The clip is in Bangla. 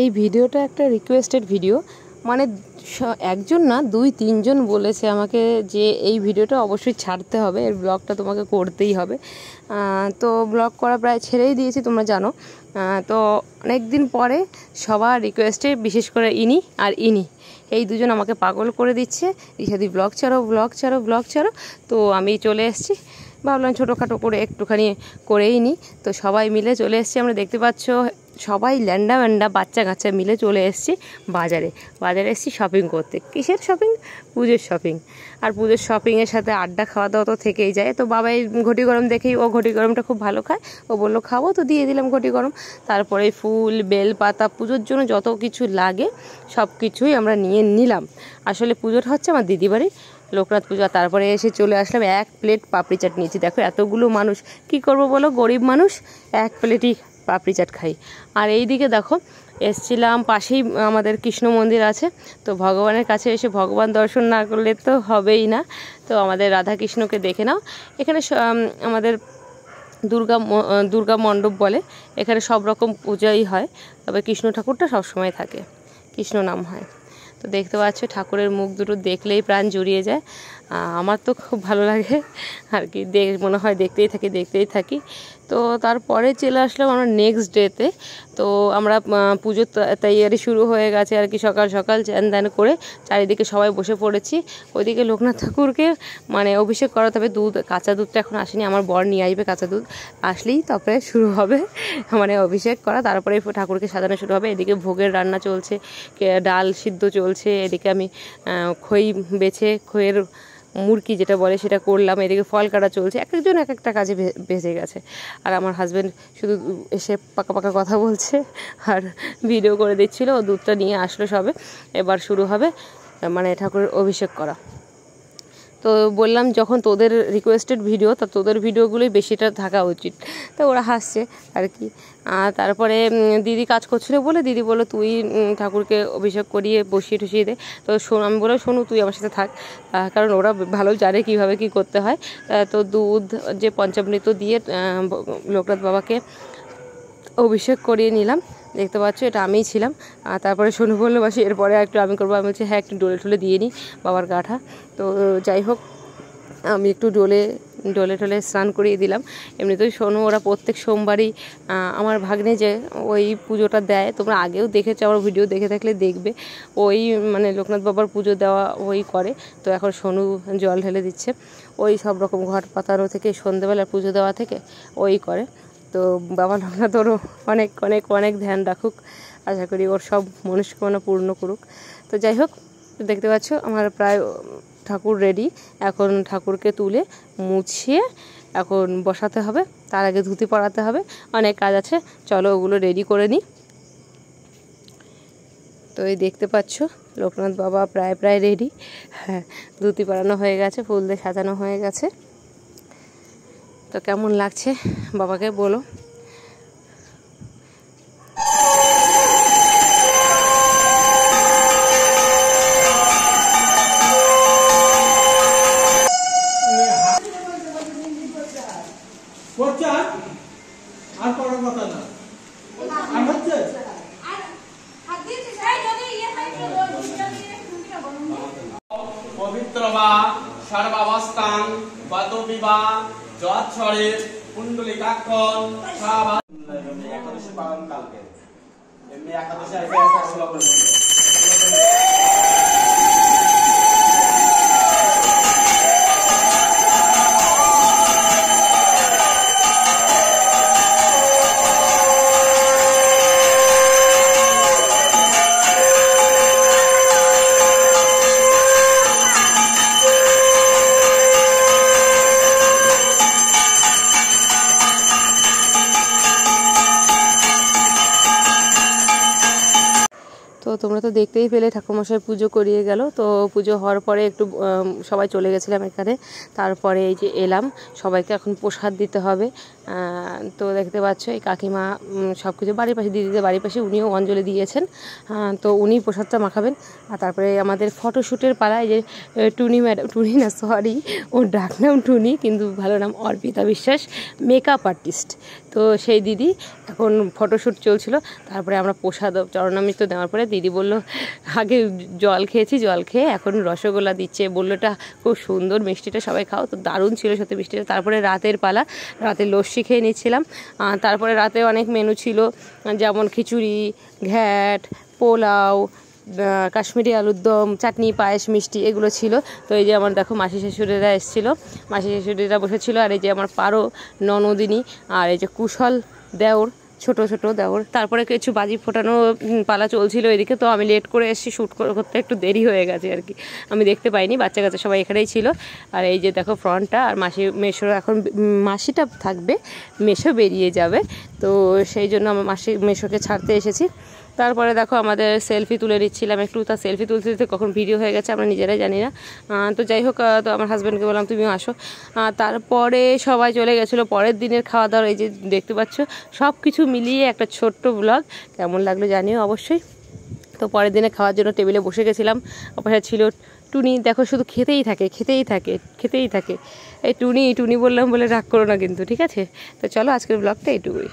এই ভিডিওটা একটা রিকোয়েস্টেড ভিডিও, মানে একজন না দুই তিনজন বলেছে আমাকে যে এই ভিডিওটা অবশ্যই ছাড়তে হবে, এর ব্লগটা তোমাকে করতেই হবে। তো ব্লগ করা প্রায় ছেড়েই দিয়েছি, তোমরা জানো। তো অনেক দিন পরে সবার রিকোয়েস্টে, বিশেষ করে ইনি আর ইনি, এই দুজন আমাকে পাগল করে দিচ্ছে, ইসাদি ব্লগ ছাড়ো ব্লগ ছাড়ো ব্লগ ছাড়ো। তো আমি চলে এসেছি, ভাবলাম ছোটোখাটো করে একটুখানি করেই নিই। তো সবাই মিলে চলে এসেছি, আমরা দেখতে পাচ্ছ সবাই ল্যান্ডা ম্যান্ডা বাচ্চা কাচ্চা মিলে চলে এসেছি বাজারে এসেছি শপিং করতে। কিসের শপিং? পুজোর শপিং। আর পুজোর শপিংয়ের সাথে আড্ডা খাওয়া দাওয়া তো থেকেই যায়। তো বাবাই ঘটি গরম দেখেই, ও ঘটি গরমটা খুব ভালো খায়, ও বললো খাবো, তো দিয়ে দিলাম ঘটি গরম। তারপরে ফুল বেল পাতা, পুজোর জন্য যত কিছু লাগে সব কিছুই আমরা নিয়ে নিলাম। আসলে পুজোটা হচ্ছে আমার দিদি বাড়ি, লোকনাথ পুজো। তারপরে এসে চলে আসলাম, এক প্লেট পাপড়ি চাট নিয়েছি। দেখো এতগুলো মানুষ, কি করব বলো, গরিব মানুষ, এক প্লেটই পাপড়ি চাট খাই। আর এই দিকে দেখো এসছিলাম, পাশেই আমাদের কৃষ্ণ মন্দির আছে, তো ভগবানের কাছে এসে ভগবান দর্শন না করলে তো হবেই না। তো আমাদের রাধা কৃষ্ণকে দেখে নাও। এখানে আমাদের দুর্গা মণ্ডপ বলে, এখানে সব রকম পূজাই হয়, তবে কৃষ্ণ ঠাকুরটা সবসময় থাকে, কৃষ্ণ নাম হয়। তো দেখতে পাচ্ছ ঠাকুরের মুখ দুটো দেখলেই প্রাণ জুড়িয়ে যায়। আমার তো খুব ভালো লাগে আর কি, মনে হয় দেখতেই থাকি। তো তারপরে চলে আসলাম আমরা নেক্সট ডেতে। তো আমরা পুজোর তৈয়ারি শুরু হয়ে গেছে আর কি, সকাল সকাল চ্যান ধ্যান করে চারিদিকে সবাই বসে পড়েছি। ওইদিকে লোকনাথ ঠাকুরকে মানে অভিষেক করা, তবে কাঁচা দুধটা এখন আসেনি, আমার বর নিয়ে আসবে কাঁচা দুধ, আসলেই তারপরে শুরু হবে মানে অভিষেক করা, তারপরে ঠাকুরকে সাজানো শুরু হবে। এদিকে ভোগের রান্না চলছে, ডাল সিদ্ধ চলছে, এদিকে আমি খই বেছে, খইয়ের মুরকি যেটা বলে সেটা করলাম, এদিকে ফল কাটা চলছে, এক একজন এক একটা কাজে বেঁচে গেছে। আর আমার হাজব্যান্ড শুধু এসে পাকা পাকা কথা বলছে আর ভিডিও করে দিচ্ছিলো। ও দুধটা নিয়ে আসলো সবে, এবার শুরু হবে মানে ঠাকুরের অভিষেক করা। তো বললাম যখন তোদের রিকোয়েস্টেড ভিডিও, তা তোদের ভিডিওগুলোই বেশিটা থাকা উচিত। তো ওরা হাসছে আর কি। তারপরে দিদি কাজ করছিল বলে দিদি বললো তুই ঠাকুরকে অভিষেক করিয়ে বসিয়ে টসিয়ে দে। তো আমি বললাম শোনো তুই আমার সাথে থাক, কারণ ওরা ভালো জানে কীভাবে কী করতে হয়। তো দুধ যে পঞ্চামৃত দিয়ে লোকনাথ বাবাকে অভিষেক করিয়ে নিলাম। দেখতে পাচ্ছ এটা আমিই ছিলাম। তারপরে সোনু বললো বাসি এরপরে একটু আমি করবো। আমি বলছি হ্যাঁ একটু ডোলে ঠোলে দিয়ে নিই বাবার গাঠা। তো যাই হোক আমি একটু ডোলে টোলে স্নান করিয়ে দিলাম। এমনিতেই সোনু ওরা প্রত্যেক সোমবারই আমার ভাগ্নে যে ওই পুজোটা দেয়, তোমরা আগেও দেখেছো, আমার ভিডিও দেখে থাকলে দেখবে, ওই মানে লোকনাথ বাবার পুজো দেওয়া ওই করে। তো এখন সোনু জল ঢেলে দিচ্ছে, ওই সব রকম ঘট পাতানো থেকে সন্ধ্যেবেলার পুজো দেওয়া থেকে ওই করে। তো বাবা লোকনাথ ওরও অনেক অনেক অনেক ধ্যান রাখুক, আশা করি ওর সব মনস্কামনা পূর্ণ করুক। তো যাই হোক দেখতে পাচ্ছ আমার প্রায় ঠাকুর রেডি। এখন ঠাকুরকে তুলে মুছিয়ে এখন বসাতে হবে, তার আগে ধুতি পরাতে হবে, অনেক কাজ আছে, চলো ওগুলো রেডি করে নিই। তো এই দেখতে পাচ্ছ লোকনাথ বাবা প্রায় রেডি। হ্যাঁ, ধুতি পরানো হয়ে গেছে, ফুল দিয়ে সাজানো হয়ে গেছে। তো কেমন লাগছে বাবাকে বলো। পবিত্র বা সর্বাবস্থান গত বিবাহ যৎসরে কুণ্ডলিকাক্ষণ একাদশী পালন কালকে এমনি একাদশী তো তোমরা তো দেখতেই পেলে ঠাকুরমশাই পুজো করিয়ে গেল। তো পুজো হওয়ার পরে একটু সবাই চলে গেছিলাম এখানে, তারপরে এই যে এলাম, সবাইকে এখন প্রসাদ দিতে হবে। তো দেখতে পাচ্ছ এই কাকিমা সব কিছু বাড়ির পাশে দিদিদের বাড়ির পাশে, উনিও অঞ্জলি দিয়েছেন। তো উনি প্রসাদটা মাখাবেন। আর তারপরে আমাদের ফটোশ্যুটের পাড়ায় যে টুনি ম্যাডাম, টুনি না সরি, ওর ডাক নাম টুনি কিন্তু ভালো নাম অর্পিতা বিশ্বাস, মেকআপ আর্টিস্ট। তো সেই দিদি এখন ফটোশ্যুট চলছিল। তারপরে আমরা প্রসাদ চরণামৃত দেওয়ার পরে দিদি বলল আগে জল খেয়েছি, জল খেয়ে এখন রসগোল্লা দিচ্ছে, বললো এটা খুব সুন্দর মিষ্টিটা, সবাই খাও। তো দারুণ ছিল সত্যি মিষ্টিটা। তারপরে রাতের পালা, রাতে লস্যি খেয়ে নিচ্ছিলাম। তারপরে রাতে অনেক মেনু ছিল, যেমন খিচুড়ি, ঘ্যাট, পোলাও, কাশ্মীরি আলুর দম, চাটনি, পায়েস, মিষ্টি এগুলো ছিল। তো এই যে আমার দেখো মাসি শাশুড়িরা এসেছিলো, মাসি শাশুড়িরা বসেছিল। আর এই যে আমার পারো ননদিনী, আর এই যে কুশল দেওর, ছোট ছোট দেওর। তারপরে কিছু বাজি ফোটানো পালা চলছিল এদিকে। তো আমি লেট করে এসেছি, শ্যুট করতে একটু দেরি হয়ে গেছে আর কি, আমি দেখতে পাইনি। বাচ্চা কাচ্চা সবাই এখানেই ছিল। আর এই যে দেখো ফ্রন্টটা, আর মাসি মেশোর এখন মাসিটা থাকবে, মেশো বেরিয়ে যাবে। তো সেই জন্য আমার মেশোকে ছাড়তে এসেছি। তারপরে দেখো আমাদের সেলফি তুলে নিচ্ছিলাম একটু। তা সেলফি তুলতে তুলতে কখন ভিডিও হয়ে গেছে আমরা নিজেরাই জানি না। তো যাই হোক, তো আমার হাজব্যান্ডকে বললাম তুমিও আসো। তারপরে সবাই চলে গেছিলো। পরের দিনের খাওয়া দাওয়া এই যে দেখতে পাচ্ছ, সব কিছু মিলিয়ে একটা ছোট্ট ব্লগ। কেমন লাগলো জানিও অবশ্যই। তো পরের দিনে খাওয়ার জন্য টেবিলে বসে গেছিলাম। অপেক্ষা ছিল টুনি, দেখো শুধু খেতেই থাকে খেতেই থাকে খেতেই থাকে। এই টুনি টুনি বললাম বলে রাগ করো না কিন্তু, ঠিক আছে? তো চলো আজকের ব্লগটা এইটুকুই।